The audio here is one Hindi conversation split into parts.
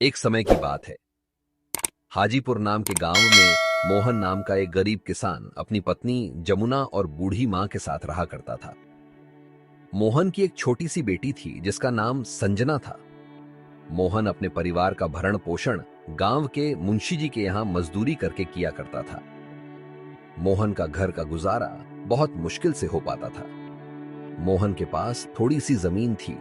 एक समय की बात है। हाजीपुर नाम के गांव में मोहन नाम का एक गरीब किसान अपनी पत्नी जमुना और बूढ़ी मां के साथ रहा करता था। मोहन की एक छोटी सी बेटी थी जिसका नाम संजना था। मोहन अपने परिवार का भरण पोषण गांव के मुंशी जी के यहां मजदूरी करके किया करता था। मोहन का घर का गुजारा बहुत मुश्किल से हो पाता था। मोहन के पास थोड़ी सी जमीन थी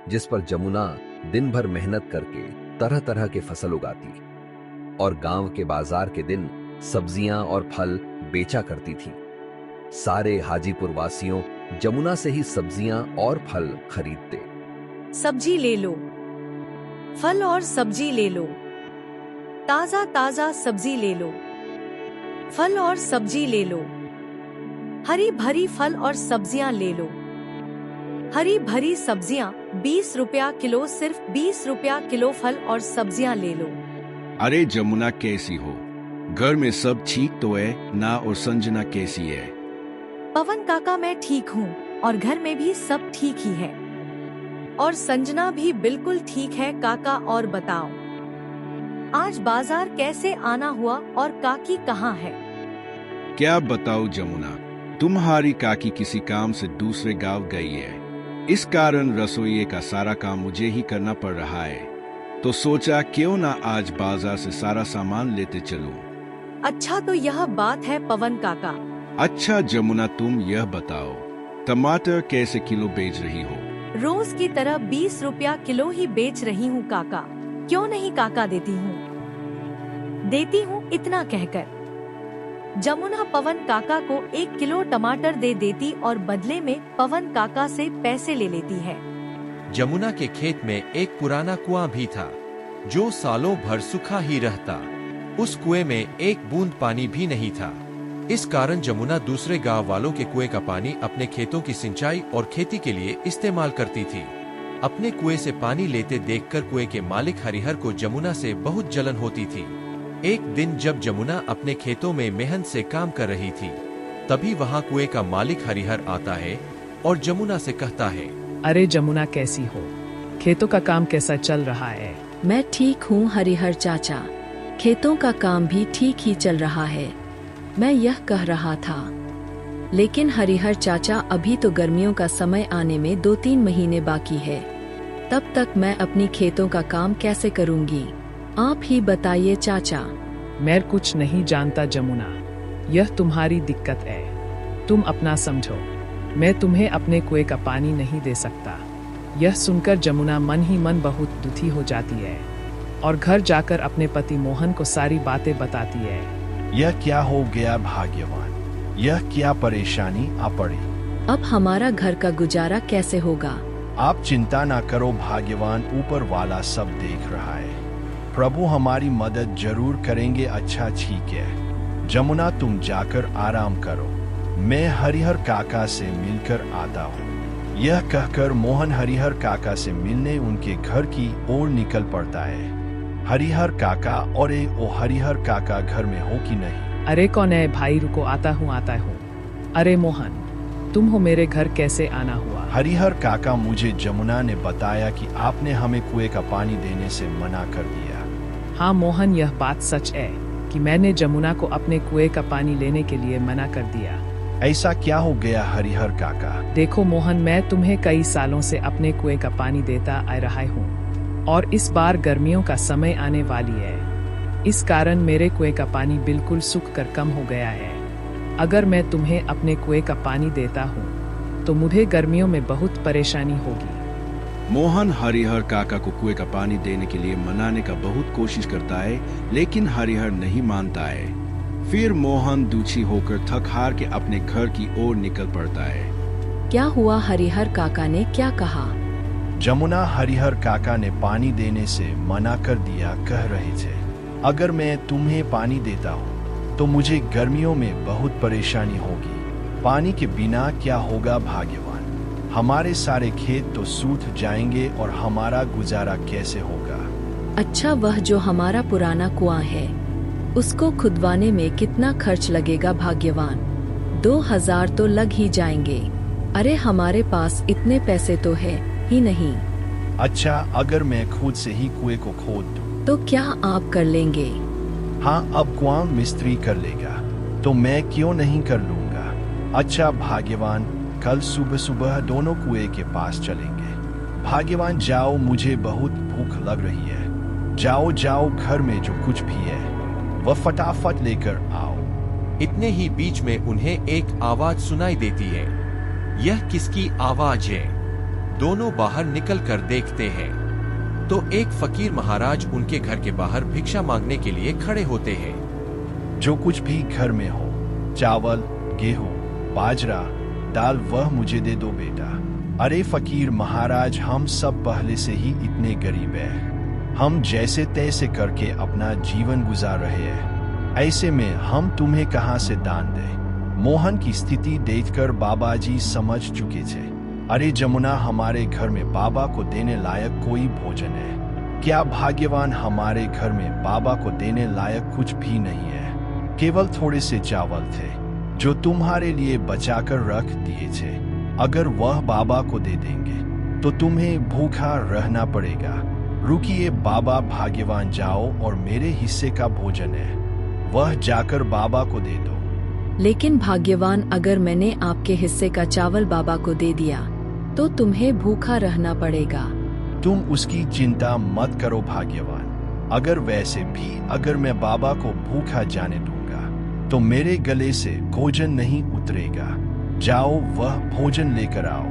जिस पर जमुना दिन भर मेहनत करके तरह तरह के फसल उगाती और गांव के बाजार के दिन सब्जियां और फल बेचा करती थी। सारे हाजीपुर वासियों जमुना से ही सब्जियां और फल खरीदते। सब्जी ले लो, फल और सब्जी ले लो, ताजा ताजा सब्जी ले लो, फल और सब्जी ले लो, हरी भरी फल और सब्जियां ले लो, हरी भरी सब्जियां 20 रुपया किलो, सिर्फ 20 रुपया किलो फल और सब्जियां ले लो। अरे जमुना कैसी हो? घर में सब ठीक तो है ना? और संजना कैसी है? पवन काका मैं ठीक हूँ और घर में भी सब ठीक ही है और संजना भी बिल्कुल ठीक है काका। और बताओ आज बाजार कैसे आना हुआ और काकी कहाँ है? क्या बताओ जमुना, तुम्हारी काकी किसी काम से दूसरे गांव गई है। इस कारण रसोई का सारा काम मुझे ही करना पड़ रहा है। तो सोचा क्यों ना आज बाजार से सारा सामान लेते चलूं। अच्छा तो यह बात है पवन काका। अच्छा जमुना तुम यह बताओ टमाटर कैसे किलो बेच रही हो? रोज की तरह 20 रुपया किलो ही बेच रही हूँ काका। क्यों नहीं काका, देती हूँ इतना कहकर जमुना पवन काका को 1 किलो टमाटर दे देती और बदले में पवन काका से पैसे ले लेती है। जमुना के खेत में एक पुराना कुआं भी था जो सालों भर सूखा ही रहता। उस कुएं में एक बूंद पानी भी नहीं था। इस कारण जमुना दूसरे गांव वालों के कुएं का पानी अपने खेतों की सिंचाई और खेती के लिए इस्तेमाल करती थी। अपने कुएं से पानी लेते देखकर कुएं के मालिक हरिहर को जमुना से बहुत जलन होती थी। एक दिन जब जमुना अपने खेतों में मेहनत से काम कर रही थी, तभी वहां कुएं का मालिक हरिहर आता है और जमुना से कहता है, अरे जमुना कैसी हो? खेतों का काम कैसा चल रहा है? मैं ठीक हूँ हरिहर चाचा, खेतों का काम भी ठीक ही चल रहा है। मैं यह कह रहा था, लेकिन हरिहर चाचा अभी तो गर्मियों का समय आने में 2-3 महीने बाकी है। तब तक मैं अपनी खेतों का काम कैसे करूँगी? आप ही बताइए चाचा। मैं कुछ नहीं जानता जमुना, यह तुम्हारी दिक्कत है, तुम अपना समझो। मैं तुम्हें अपने कुएं का पानी नहीं दे सकता। यह सुनकर जमुना मन ही मन बहुत दुखी हो जाती है और घर जाकर अपने पति मोहन को सारी बातें बताती है। यह क्या हो गया भाग्यवान? यह क्या परेशानी आ पड़ी? अब हमारा घर का गुजारा कैसे होगा? आप चिंता ना करो भाग्यवान, ऊपर वाला सब देख रहा है। प्रभु हमारी मदद जरूर करेंगे। अच्छा ठीक है जमुना, तुम जाकर आराम करो, मैं हरिहर काका से मिलकर आता हूँ। यह कहकर मोहन हरिहर काका से मिलने उनके घर की ओर निकल पड़ता है। हरिहर काका, और हरिहर काका घर में हो कि नहीं? अरे कौन है भाई, रुको, आता हूँ। अरे मोहन, तुम हो, मेरे घर कैसे आना हुआ? हरिहर काका, मुझे जमुना ने बताया कि आपने हमें कुएं का पानी देने से मना कर दिया। हाँ मोहन, यह बात सच है कि मैंने जमुना को अपने कुएं का पानी लेने के लिए मना कर दिया। ऐसा क्या हो गया हरिहर काका? देखो मोहन, मैं तुम्हें कई सालों से अपने कुएं का पानी देता आ रहा हूँ और इस बार गर्मियों का समय आने वाली है। इस कारण मेरे कुएं का पानी बिल्कुल सूख कर कम हो गया है। अगर मैं तुम्हें अपने कुएं का पानी देता हूँ तो मुझे गर्मियों में बहुत परेशानी होगी। मोहन हरिहर काका को कुएं का पानी देने के लिए मनाने का बहुत कोशिश करता है, लेकिन हरिहर नहीं मानता है। फिर मोहन दुखी होकर थक हार के अपने घर की ओर निकल पड़ता है। क्या हुआ? हरिहर काका ने क्या कहा? जमुना हरिहर काका ने पानी देने से मना कर दिया। कह रहे थे, अगर मैं तुम्हें पानी देता हूँ तो मुझे गर्मियों में बहुत परेशानी होगी। पानी के बिना क्या होगा भाग्यवान? हमारे सारे खेत तो सूख जाएंगे और हमारा गुजारा कैसे होगा? अच्छा, वह जो हमारा पुराना कुआं है उसको खुदवाने में कितना खर्च लगेगा भाग्यवान? 2000 तो लग ही जाएंगे। अरे हमारे पास इतने पैसे तो है ही नहीं। अच्छा, अगर मैं खुद से ही कुएं को खोद दूं तो क्या आप कर लेंगे? हाँ, अब कुआं मिस्त्री कर लेगा, तो मैं क्यों नहीं कर लूंगा। अच्छा भाग्यवान, कल सुबह सुबह दोनों कुएं के पास चलेंगे। भाग्यवान जाओ, मुझे बहुत भूख लग रही है। जाओ जाओ, घर में जो कुछ भी है वह फटाफट लेकर आओ। इतने ही बीच में उन्हें एक आवाज सुनाई देती है। यह किसकी आवाज है? दोनों बाहर निकल कर देखते हैं तो एक फकीर महाराज उनके घर के बाहर भिक्षा मांगने के लिए खड़े होते हैं। जो कुछ भी घर में हो, चावल, गेहूं, बाजरा, दाल, वह मुझे दे दो बेटा। अरे फकीर महाराज, हम सब पहले से ही इतने गरीब हैं। हम जैसे तैसे करके अपना जीवन गुजार रहे हैं, ऐसे में हम तुम्हें कहां से दान दें। मोहन की स्थिति देखकर बाबा जी समझ चुके थे। अरे जमुना, हमारे घर में बाबा को देने लायक कोई भोजन है क्या? भाग्यवान, हमारे घर में बाबा को देने लायक कुछ भी नहीं है। केवल थोड़े से चावल थे जो तुम्हारे लिए बचाकर रख दिए थे। अगर वह बाबा को दे देंगे तो तुम्हें भूखा रहना पड़ेगा। रुकिए बाबा, भाग्यवान जाओ और मेरे हिस्से का भोजन है वह जाकर बाबा को दे दो। लेकिन भाग्यवान, अगर मैंने आपके हिस्से का चावल बाबा को दे दिया तो तुम्हें भूखा रहना पड़ेगा। तुम उसकी चिंता मत करो भाग्यवान। अगर वैसे भी अगर मैं बाबा को भूखा जाने दूंगा तो मेरे गले से भोजन नहीं उतरेगा। जाओ, वह भोजन लेकर आओ।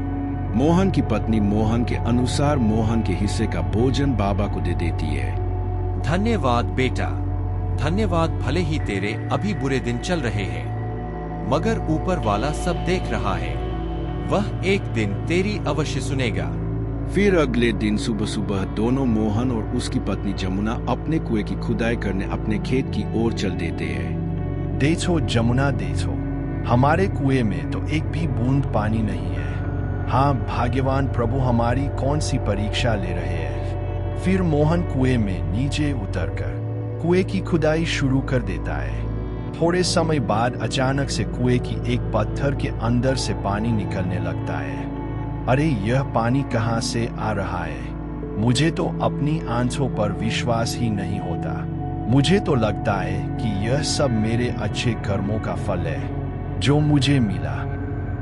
मोहन की पत्नी मोहन के अनुसार मोहन के हिस्से का भोजन बाबा को दे देती है। धन्यवाद बेटा, धन्यवाद। भले ही तेरे अभी बुरे दिन चल रहे हैं, मगर ऊपर वाला सब देख रहा है। वह एक दिन तेरी अवश्य सुनेगा। फिर अगले दिन सुबह सुबह दोनों मोहन और उसकी पत्नी जमुना अपने कुएं की खुदाई करने अपने खेत की ओर चल देते हैं। देखो जमुना, देखो, हमारे कुएं में तो एक भी बूंद पानी नहीं है। हाँ भाग्यवान प्रभु, हमारी कौन सी परीक्षा ले रहे हैं। फिर मोहन कुएं में नीचे उतरकर कुएं की खुदाई शुरू कर देता है। थोड़े समय बाद अचानक से कुएं की एक पत्थर के अंदर से पानी निकलने लगता है। अरे यह पानी कहां से आ रहा है? मुझे तो अपनी आंखों पर विश्वास ही नहीं होता। मुझे तो लगता है कि यह सब मेरे अच्छे कर्मों का फल है जो मुझे मिला।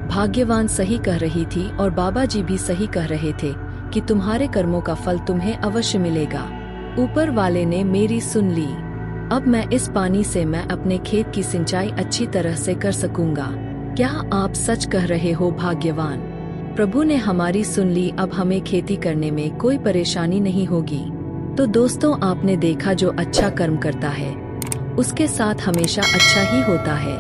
भाग्यवान सही कह रही थी और बाबा जी भी सही कह रहे थे कि तुम्हारे कर्मों का फल तुम्हें अवश्य मिलेगा। ऊपर वाले ने मेरी सुन ली। अब मैं इस पानी से मैं अपने खेत की सिंचाई अच्छी तरह से कर सकूंगा। क्या आप सच कह रहे हो भाग्यवान? प्रभु ने हमारी सुन ली। अब हमें खेती करने में कोई परेशानी नहीं होगी। तो दोस्तों, आपने देखा जो अच्छा कर्म करता है उसके साथ हमेशा अच्छा ही होता है।